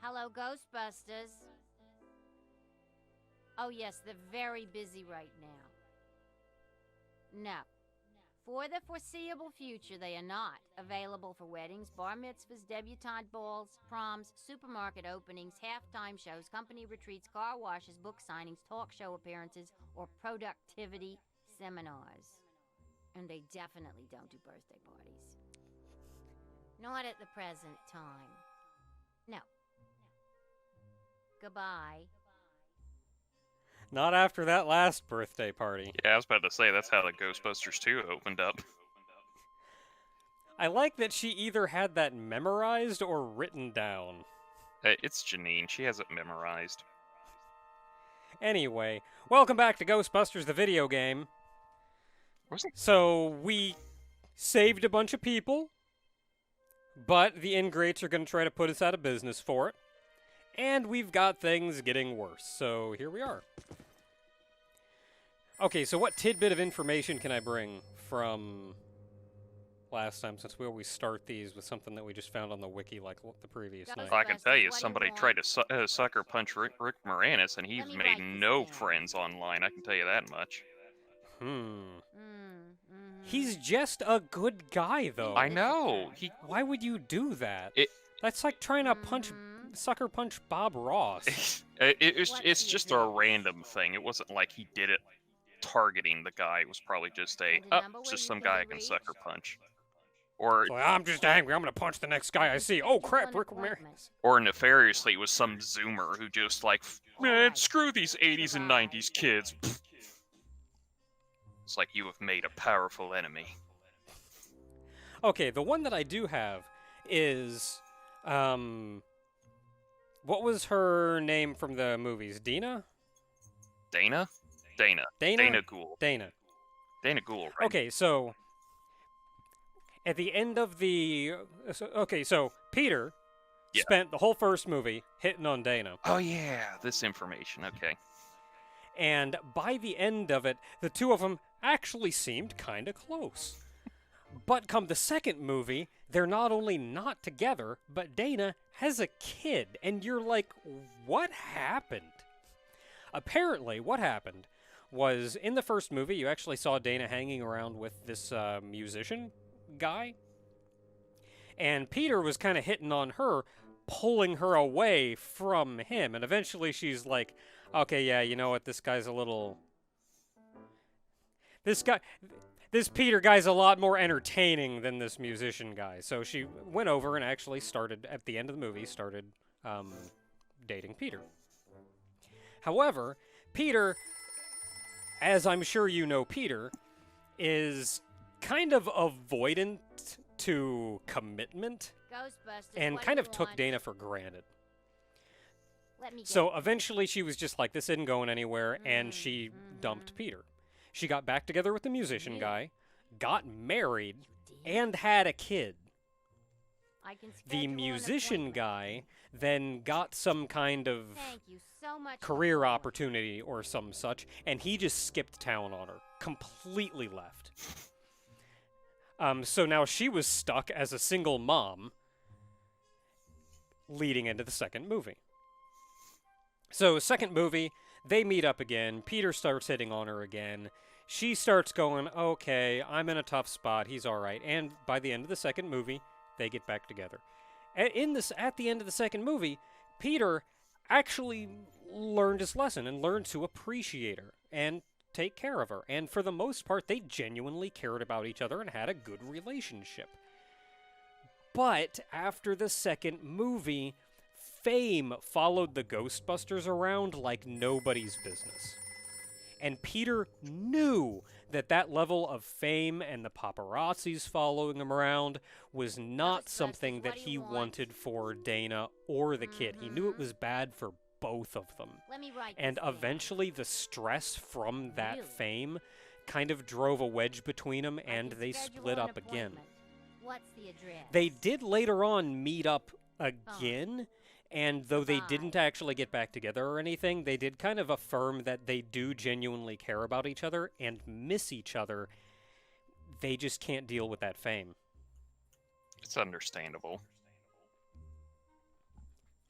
Hello, Ghostbusters. Oh, yes, they're very busy right now. No. For the foreseeable future, they are not available for weddings, bar mitzvahs, debutante balls, proms, supermarket openings, halftime shows, company retreats, car washes, book signings, talk show appearances, or productivity seminars. And they definitely don't do birthday parties. Not at the present time. No. Goodbye. Not after that last birthday party. Yeah, I was about to say, that's how the Ghostbusters 2 opened up. I like that she either had that memorized or written down. It's Janine. She has it memorized. Anyway, welcome back to Ghostbusters, the video game. Wasn't So, we saved a bunch of people, but the ingrates are going to try to put us out of business for it. And we've got things getting worse, so here we are. Okay, so what tidbit of information can I bring from last time, since we always start these with something that we just found on the wiki like the previous night? I can tell you, somebody tried to sucker punch Rick Moranis, and he's made no friends online. I can tell you that much. He's just a good guy, though. I know. Why would you do that? It- That's like trying to sucker punch Bob Ross. It's just a random thing. It wasn't like he did it targeting the guy. It was probably just just some guy I can sucker punch. Or Like, I'm just angry. I'm gonna punch the next guy I see. Oh crap, Rick Ramirez. or nefariously, it was some Zoomer who just like, man, screw these 80s and 90s kids. It's like you have made a powerful enemy. Okay, the one that I do have is, what was her name from the movies? Dina? Dana? Dana? Dana Gould. Dana. Dana Gould, right? Okay, so at the end of the so Peter Yeah. spent the whole first movie hitting on Dana, Oh yeah, this information. Okay. and by the end of it, the two of them actually seemed kind of close. But come the second movie, they're not only not together, but Dana has a kid, and you're like, what happened? Apparently, what happened was in the first movie, you actually saw Dana hanging around with this musician guy, and Peter was kind of hitting on her, pulling her away from him, and eventually she's like, okay, yeah, you know what, this Peter guy's a lot more entertaining than this musician guy. So she went over and actually started, at the end of the movie, dating Peter. However, Peter, as I'm sure you know Peter, is kind of avoidant to commitment and kind of took Dana for granted. So eventually she was just like, this isn't going anywhere, and she dumped Peter. She got back together with the musician guy, got married, and had a kid. The musician guy then got some kind of career opportunity or some such, and he just skipped town on her. Completely left. So now she was stuck as a single mom leading into the second movie. So, second movie, they meet up again. Peter starts hitting on her again. She starts going, okay, I'm in a tough spot. He's all right. And by the end of the second movie, they get back together. At the end of the second movie, Peter actually learned his lesson and learned to appreciate her and take care of her. And for the most part, they genuinely cared about each other and had a good relationship. But after the second movie, fame followed the Ghostbusters around like nobody's business. And Peter knew that level of fame and the paparazzis following him around was not something that he wanted for Dana or the kid. He knew it was bad for both of them. And eventually the stress from that fame kind of drove a wedge between them, and they split up again. They did later on meet up again, and though they didn't actually get back together or anything, they did kind of affirm that they do genuinely care about each other and miss each other. They just can't deal with that fame. It's understandable.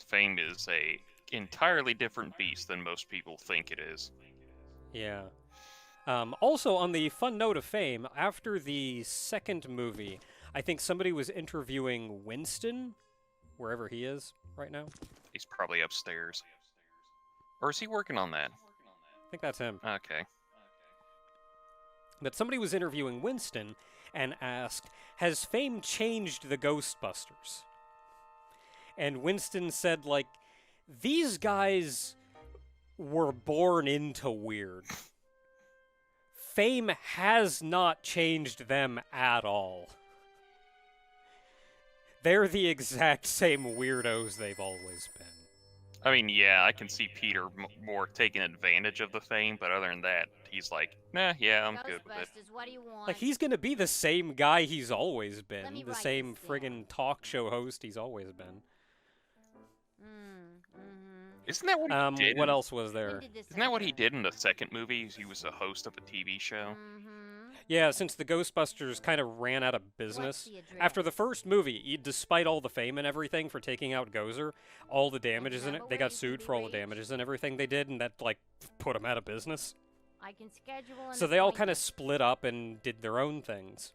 Fame is a entirely different beast than most people think it is. Yeah. Also, on the fun note of Fame, after the second movie, I think somebody was interviewing Winston, wherever he is right now. He's probably upstairs. Or is he working on that? I think that's him. Okay. But somebody was interviewing Winston and asked, has Fame changed the Ghostbusters? And Winston said, like, these guys were born into weird. Fame has not changed them at all. They're the exact same weirdos they've always been. I mean, yeah, I can see Peter more taking advantage of the Fame, but other than that, he's like, nah, yeah, I'm good with it. Ghostbusters, what do you want? Like, he's gonna be the same guy he's always been. Let me The write same this down. friggin' talk show host he's always been. Isn't that what he did? What else was there? Isn't that what he did in the second movie? He was a host of a TV show. Yeah, since the Ghostbusters kind of ran out of business. After the first movie, despite all the fame and everything for taking out Gozer, all the damages in it, they got sued for all the damages and everything they did, and that, like, put them out of business. I can schedule an So they all kind appointment. of split up and did their own things.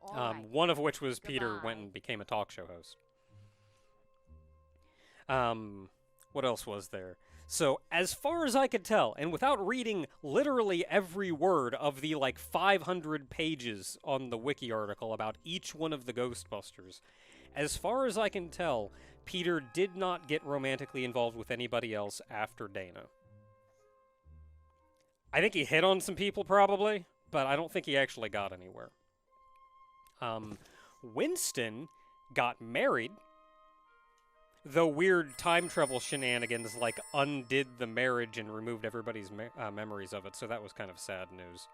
All right. One of which was Peter Goodbye. went and became a talk show host. What else was there? So, as far as I could tell, and without reading literally every word of the, like, 500 pages on the wiki article about each one of the Ghostbusters, as far as I can tell, Peter did not get romantically involved with anybody else after Dana. I think he hit on some people, probably, but I don't think he actually got anywhere. Winston got married, though weird time travel shenanigans like undid the marriage and removed everybody's memories of it, so that was kind of sad news.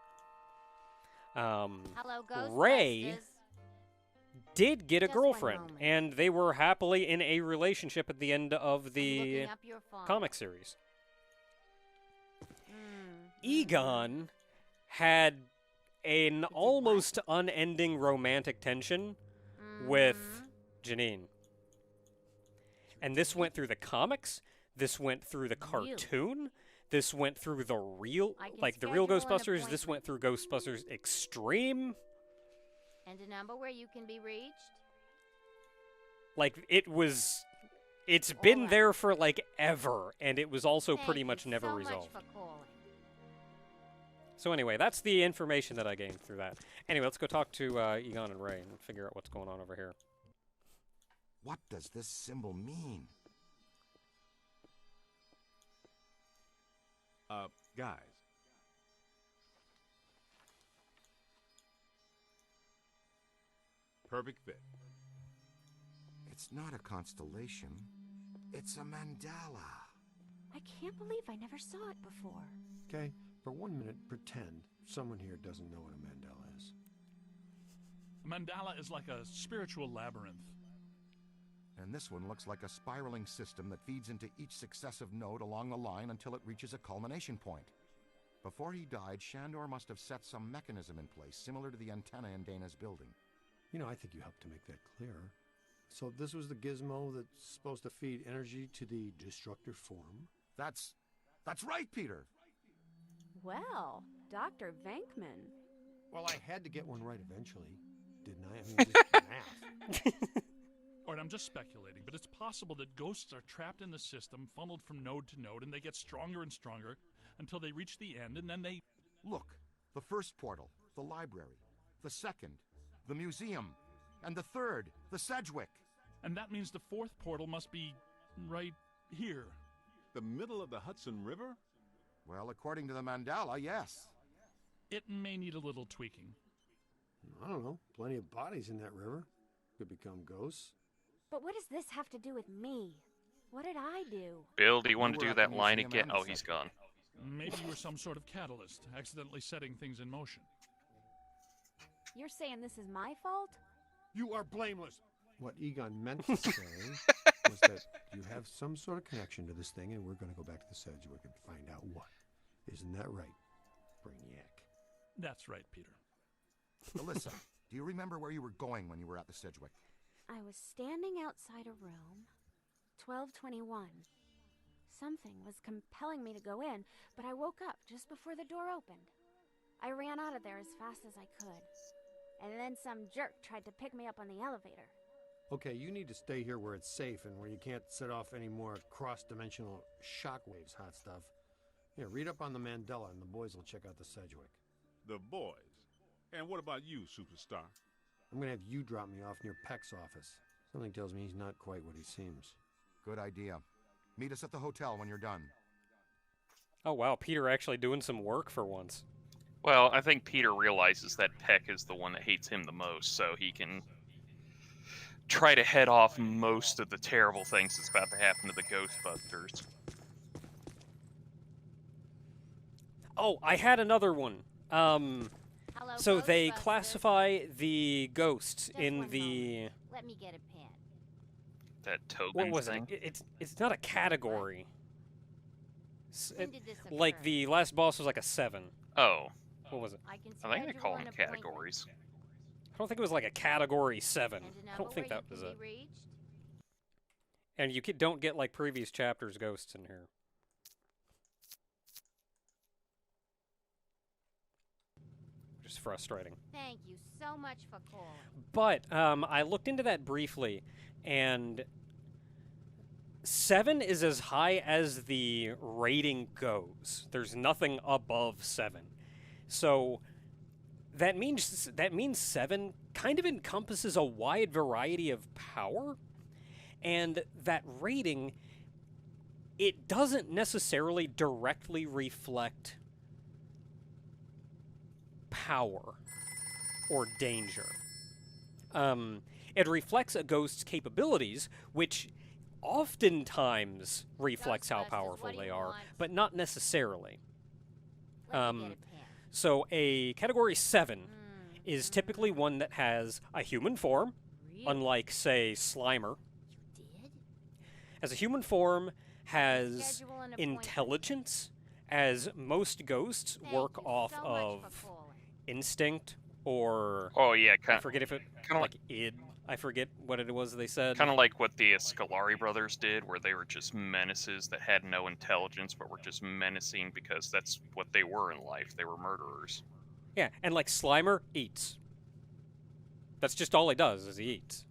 Hello, Ghostbusters. Ray did get a Just one girlfriend, moment. and they were happily in a relationship at the end of I'm the looking up your phone. comic series. Mm. Egon had an almost unending romantic tension with Janine. And this went through the comics, this went through the cartoon, this went through the real, I can like the real schedule an Ghostbusters, this went through Ghostbusters Extreme. And a number where you can be reached? Like, it's been Alright. there for, like, ever, and it was also Thank pretty you much never so resolved. Much for calling. So anyway, that's the information that I gained through that. Anyway, let's go talk to Egon and Ray and figure out what's going on over here. What does this symbol mean? Guys. Perfect fit. It's not a constellation. It's a mandala. I can't believe I never saw it before. Okay, for 1 minute, pretend someone here doesn't know what a mandala is. A mandala is like a spiritual labyrinth. And this one looks like a spiraling system that feeds into each successive node along the line until it reaches a culmination point. Before he died, Shandor must have set some mechanism in place, similar to the antenna in Dana's building. You know, I think you helped to make that clear. So this was the gizmo that's supposed to feed energy to the destructive form? That's right, Peter! Well, Dr. Venkman. Well, I had to get one right eventually, didn't I? I mean, just math. Or I'm just speculating, but it's possible that ghosts are trapped in the system, funneled from node to node, and they get stronger and stronger until they reach the end, and then they... Look, the first portal, the library. The second, the museum. And the third, the Sedgewick. And that means the fourth portal must be right here. The middle of the Hudson River? Well, according to the mandala, yes. It may need a little tweaking. I don't know. Plenty of bodies in that river. Could become ghosts. But what does this have to do with me? What did I do? Bill, do you want You to were do at the that line museum again? and the Oh, he's Sedgewick. gone. Maybe you were some sort of catalyst, accidentally setting things in motion. You're saying this is my fault? You are blameless. What Egon meant to say was that you have some sort of connection to this thing, and we're going to go back to the Sedgewick and find out what. Isn't that right, Brainiac? That's right, Peter. Alyssa, do you remember where you were going when you were at the Sedgewick? I was standing outside a room, 12:21. Something was compelling me to go in, but I woke up just before the door opened. I ran out of there as fast as I could. And then some jerk tried to pick me up on the elevator. Okay, you need to stay here where it's safe and where you can't set off any more cross-dimensional shockwaves, hot stuff. Here, read up on the mandala and the boys will check out the Sedgewick. The boys. And what about you, superstar? I'm gonna have you drop me off near Peck's office. Something tells me he's not quite what he seems. Good idea. Meet us at the hotel when you're done. Oh wow, Peter actually doing some work for once. Well, I think Peter realizes that Peck is the one that hates him the most, so he can try to head off most of the terrible things that's about to happen to the Ghostbusters. Oh, I had another one. Hello, So they Ghostbusters. classify the ghosts Just in one the... moment. Let me get a pen. That Tobin What was thing. it? It's not a category. When did this Like occur? the last boss was like a 7. Oh, What was it? I can I think they schedule call an them appointment. categories. I don't think it was like a category 7. And a I number don't think where that you was can it. be reached. And you don't get like previous chapters ghosts in here. Just frustrating. Thank you so much for calling. But I looked into that briefly, and 7 is as high as the rating goes. There's nothing above 7. So that means 7 kind of encompasses a wide variety of power, and that rating, it doesn't necessarily directly reflect power or danger. It reflects a ghost's capabilities, which oftentimes reflects how Ghostbusters, powerful what do they you are, want? but not necessarily. Let me get a pen. So a category 7 is typically one that has a human form, Really? unlike, say, Slimer. You did? As a human form, has Schedule an appointment. intelligence, as most ghosts Thank work you off so much of for calling. instinct or Oh yeah, I kind forget if it kinda like id. I forget what it was they said. of like what the Scolari brothers did, where they were just menaces that had no intelligence, but were just menacing because that's what they were in life. They were murderers. Yeah, and like Slimer eats. That's just all he does is he eats.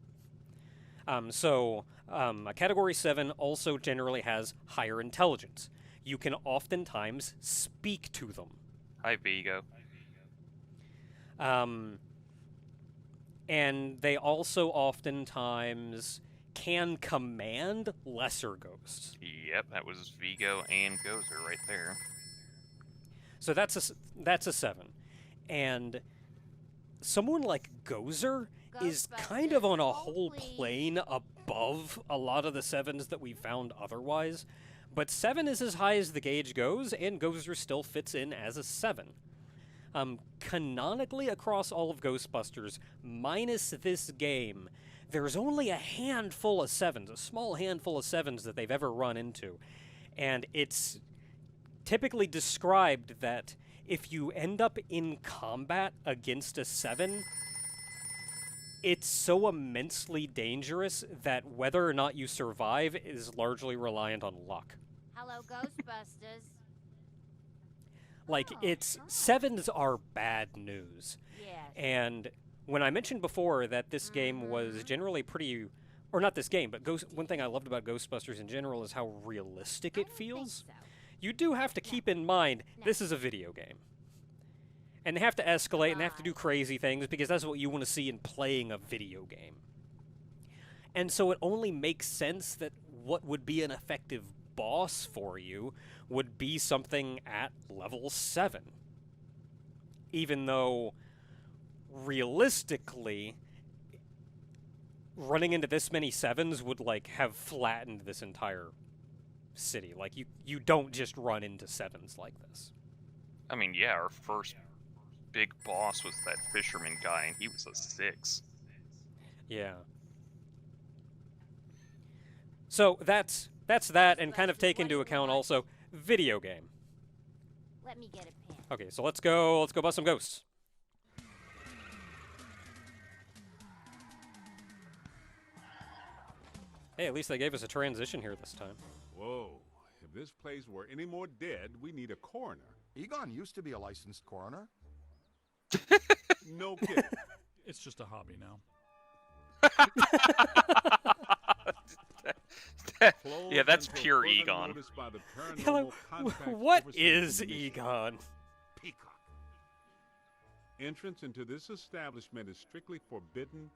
A category 7 also generally has higher intelligence. You can oftentimes speak to them. Hi, Vigo. And they also oftentimes can command lesser ghosts. Yep, that was Vigo and Gozer right there. So that's a 7. And someone like Gozer is kind of on a Ghostbusters, whole hold, please. plane above a lot of the 7s that we've found otherwise. But 7 is as high as the gauge goes, and Gozer still fits in as a 7. Canonically across all of Ghostbusters, minus this game, there's only a handful of 7s, a small handful of 7s that they've ever run into. And it's typically described that if you end up in combat against a 7, it's so immensely dangerous that whether or not you survive is largely reliant on luck. Hello, Ghostbusters. Like, Oh, it's God. 7s are bad news. Yes. And when I mentioned before that this game was generally pretty, or not this game, but one thing I loved about Ghostbusters in general is how realistic I it don't think feels. so. You do have to keep in mind this is a video game. And they have to escalate and they have to do crazy things because that's what you want to see in playing a video game. And so it only makes sense that what would be an effective boss for you would be something at level 7. Even though, realistically, running into this many 7s would, like, have flattened this entire city. Like, you don't just run into 7s like this. I mean, yeah, our first big boss was that fisherman guy, and he was a 6. Yeah. So that's that, and kind of take into account also video game. Let me get a pen. Okay, so let's go bust some ghosts. Hey, at least they gave us a transition here this time. Whoa. If this place were any more dead, we need a coroner. Egon used to be a licensed coroner. No kidding. It's just a hobby now. Yeah, that's Closed pure until further Egon. notice by the Yeah, Paranormal like, Contract what Oversight is Commission. Egon? Peacock. Entrance into this establishment is strictly forbidden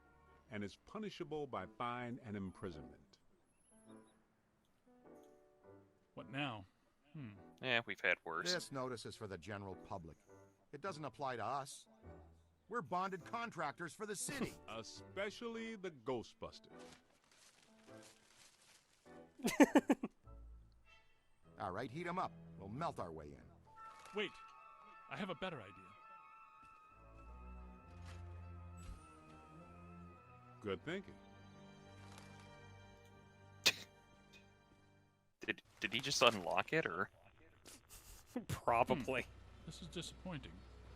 and is punishable by fine and imprisonment. What now? Yeah, we've had worse. This notice is for the general public. It doesn't apply to us. We're bonded contractors for the city. Especially the Ghostbusters. All right, heat 'em up. We'll melt our way in. Wait, I have a better idea. Good thinking. Did he just unlock it, or? Probably. This is disappointing.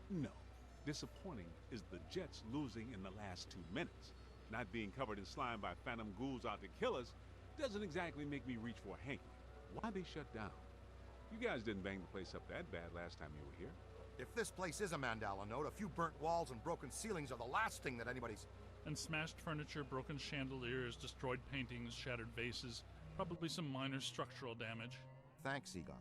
No. Disappointing is the Jets losing in the last 2 minutes. Not being covered in slime by phantom ghouls out to kill us doesn't exactly make me reach for a hanky. Why they shut down? You guys didn't bang the place up that bad last time you were here. If this place is a mandala node, a few burnt walls and broken ceilings are the last thing that anybody's... And smashed furniture, broken chandeliers, destroyed paintings, shattered vases, probably some minor structural damage. Thanks, Egon.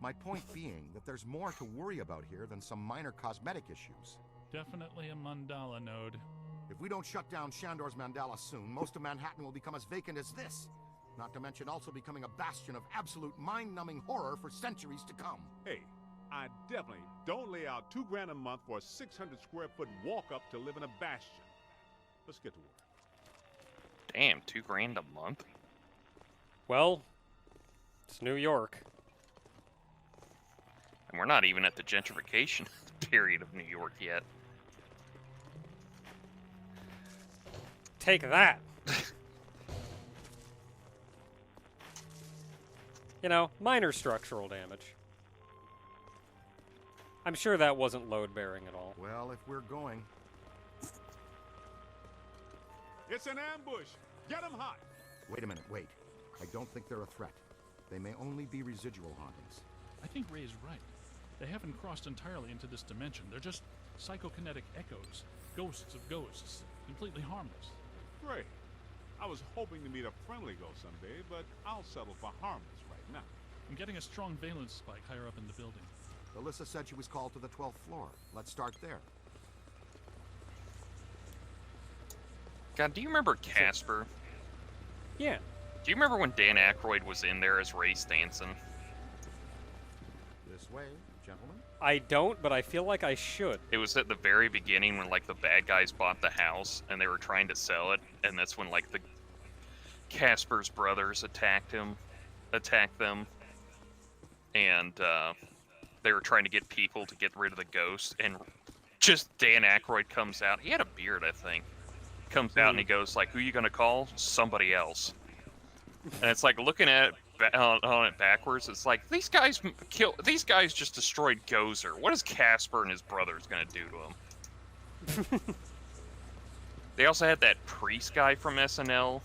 My point being that there's more to worry about here than some minor cosmetic issues. Definitely a mandala node. If we don't shut down Shandor's mandala soon, most of Manhattan will become as vacant as this. Not to mention also becoming a bastion of absolute mind-numbing horror for centuries to come. Hey, I definitely don't lay out $2,000 a month for a 600 square foot walk-up to live in a bastion. Let's get to work. Damn, $2,000 a month. Well, it's New York. And we're not even at the gentrification period of New York yet. Take that. You know, minor structural damage. I'm sure that wasn't load-bearing at all. Well, if we're going... It's an ambush! Get 'em hot! Wait a minute, wait. I don't think they're a threat. They may only be residual hauntings. I think Ray is right. They haven't crossed entirely into this dimension. They're just psychokinetic echoes, ghosts of ghosts, completely harmless. Great. I was hoping to meet a friendly ghost someday, but I'll settle for harmless right now. I'm getting a strong valence spike higher up in the building. Alyssa said she was called to the 12th floor. Let's start there. God, do you remember Casper? Yeah. Do you remember when Dan Aykroyd was in there as Ray Stanson? This way, gentlemen. I don't, but I feel like I should. It was at the very beginning when, like, the bad guys bought the house and they were trying to sell it, and that's when, like, the Casper's brothers attacked them, and they were trying to get people to get rid of the ghost, and just Dan Aykroyd comes out. He had a beard, I think. Comes out and he goes like, "Who you gonna call? Somebody else." And it's like looking at it on it backwards. It's like these guys just destroyed Gozer. What is Casper and his brothers gonna do to him? They also had that priest guy from SNL,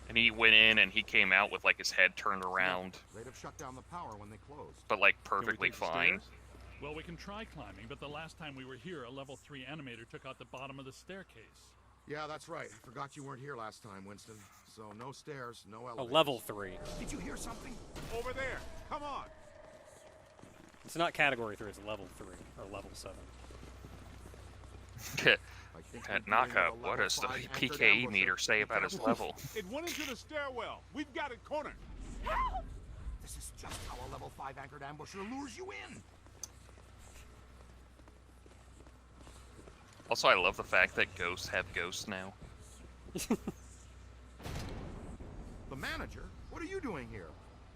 and he went in and he came out with like his head turned around, They'd have shut down the power when they closed. but like Can we perfectly take the fine. stairs? Well, we can try climbing, but the last time we were here, a level 3 animator took out the bottom of the staircase. Yeah, that's right. I forgot you weren't here last time, Winston. So no stairs, no A elevators. level 3. Did you hear something? Over there! Come on! It's not category 3, it's level 3, or level 7. I think we're dealing Knockout, with a what level does the 5 anchored PKE ambusher. meter say about his level? It went into the stairwell! We've got it cornered! This is just how a level 5 anchored ambusher lures you in. Also, I love the fact that ghosts have ghosts now. The manager? What are you doing here?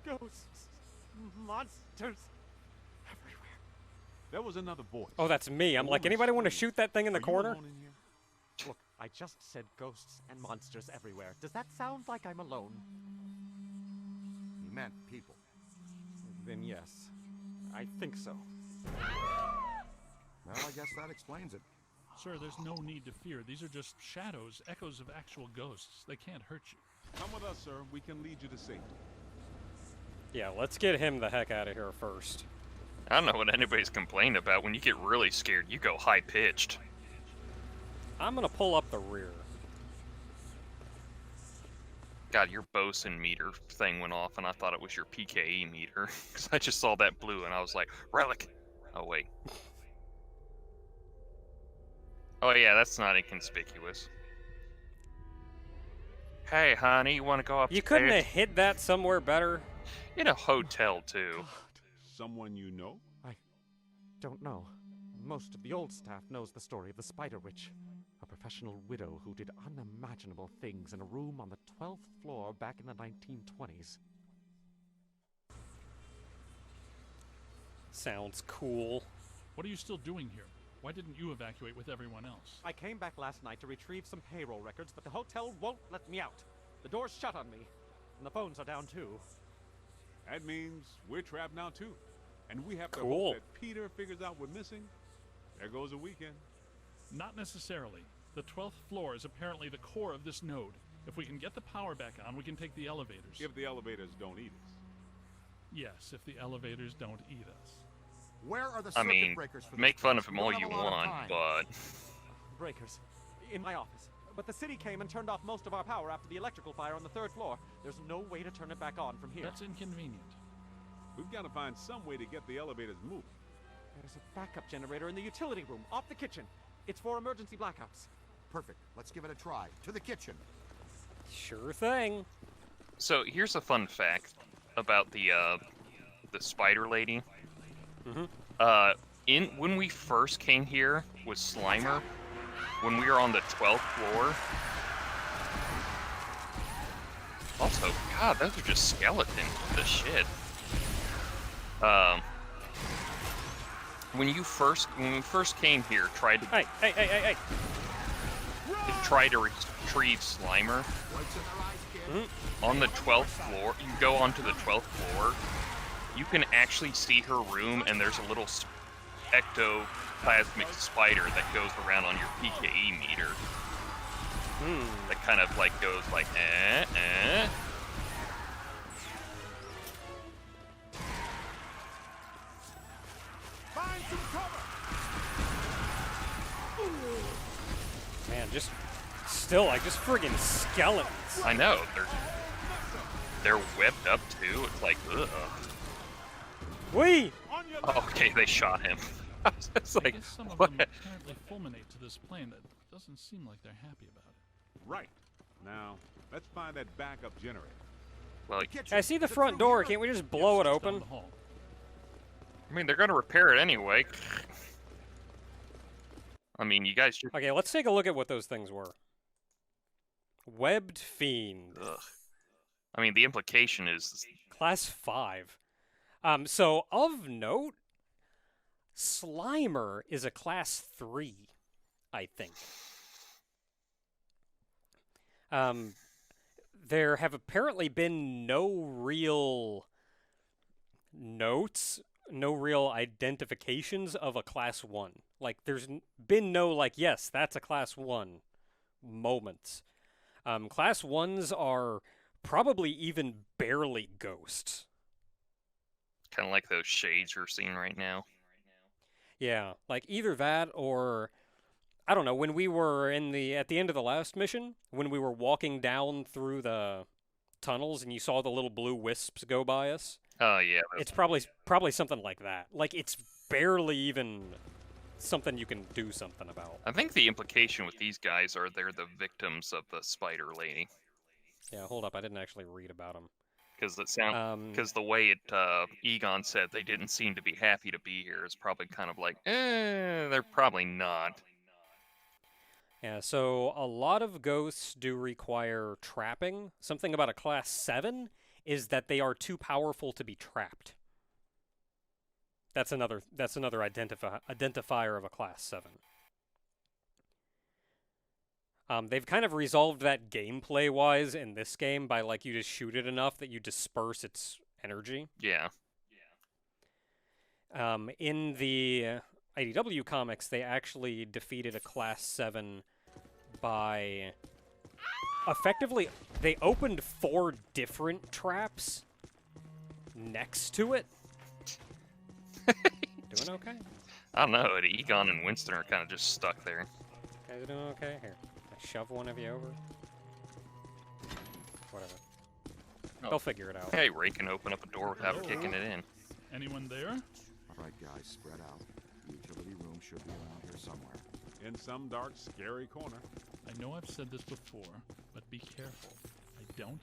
Ghosts, monsters, everywhere. There was another voice. Oh, that's me. I'm A like, woman anybody want to screamed. shoot that thing in the Are you corner? alone in here? Look, I just said ghosts and monsters everywhere. Does that sound like I'm alone? He meant people. Then yes, I think so. Well, I guess that explains it. Sir, there's no need to fear. These are just shadows, echoes of actual ghosts. They can't hurt you. Come with us, sir. We can lead you to safety. Yeah, let's get him the heck out of here first. I don't know what anybody's complaining about. When you get really scared, you go high-pitched. I'm gonna pull up the rear. God, your bosun meter thing went off, and I thought it was your PKE meter. Because I just saw that blue, and I was like, relic! Oh, wait. Oh, yeah, that's not inconspicuous. Hey, honey, you want to go up? You couldn't have hit that somewhere better? In a hotel, too. Someone you know? I don't know. Most of the old staff knows the story of the Spider Witch, a professional widow who did unimaginable things in a room on the 12th floor back in the 1920s. Sounds cool. What are you still doing here? Why didn't you evacuate with everyone else? I came back last night to retrieve some payroll records, but the hotel won't let me out. The door's shut on me, and the phones are down too. That means we're trapped now, too. And we have to Cool. hope that Peter figures out we're missing. There goes a weekend. Not necessarily. The 12th floor is apparently the core of this node. If we can get the power back on, we can take the elevators. If the elevators don't eat us. Yes, if the elevators don't eat us. Where are the I circuit mean, breakers for make this fun place? of We him all don't you have a lot of want, time. but... Breakers. In my office. But the city came and turned off most of our power after the electrical fire on the 3rd floor. There's no way to turn it back on from here. That's inconvenient. We've got to find some way to get the elevators moving. There's a backup generator in the utility room, off the kitchen. It's for emergency blackouts. Perfect. Let's give it a try. To the kitchen. Sure thing. So, here's a fun fact about the spider lady. When we first came here with Slimer, when we were on the 12th floor... Also, God, those are just skeletons. What the shit? When we first came here, tried to Hey! try to retrieve Slimer on the 12th floor. You go onto the 12th floor. You can actually see her room, and there's a little ectoplasmic spider that goes around on your PKE meter. That kind of like goes like Find some cover. Man, just friggin' skeletons. I know, they're webbed up too. It's like, ugh. Whee! Okay, they shot him. It's I like, guess some of what? them apparently fulminate to this plane. That doesn't seem like they're happy about it. Right. Now, let's find that backup generator. Well, I see the front door. Can't we just blow it Yes, it's down open? the hall. I mean, they're gonna repair it anyway. I mean, you guys just... Okay, let's take a look at what those things were. Webbed Fiend. Ugh. I mean, the implication is... Class 5. So, of note, Slimer is a Class 3, I think. There have apparently been no real notes, no real identifications of a Class 1. Like, there's been no, like, yes, that's a Class 1 moments. Class 1s are probably even barely ghosts. Kind of like those shades you're seeing right now. Yeah, like either that or I don't know, when we were at the end of the last mission, when we were walking down through the tunnels and you saw the little blue wisps go by us. Oh yeah. It's probably something like that. Like it's barely even something you can do something about. I think the implication with these guys are they're the victims of the spider lady. Yeah, hold up, I didn't actually read about them. Because the way Egon said they didn't seem to be happy to be here is probably kind of like, they're probably not. Yeah, so a lot of ghosts do require trapping. Something about a Class 7 is that they are too powerful to be trapped. That's another identifier of a Class 7. They've kind of resolved that gameplay-wise in this game by, like, you just shoot it enough that you disperse its energy. Yeah. In the IDW comics, they actually defeated a Class 7 by effectively, they opened 4 different traps next to it. Doing okay? I don't know. Egon and Winston are kind of just stuck there. Guys doing okay? Here, I shove one of you over. Whatever. Oh. They'll figure it out. Hey, Ray can open up a door without kicking it in. Anyone there? All right, guys, spread out. The utility room should be around here somewhere. In some dark, scary corner. I know I've said this before, but be careful. I don't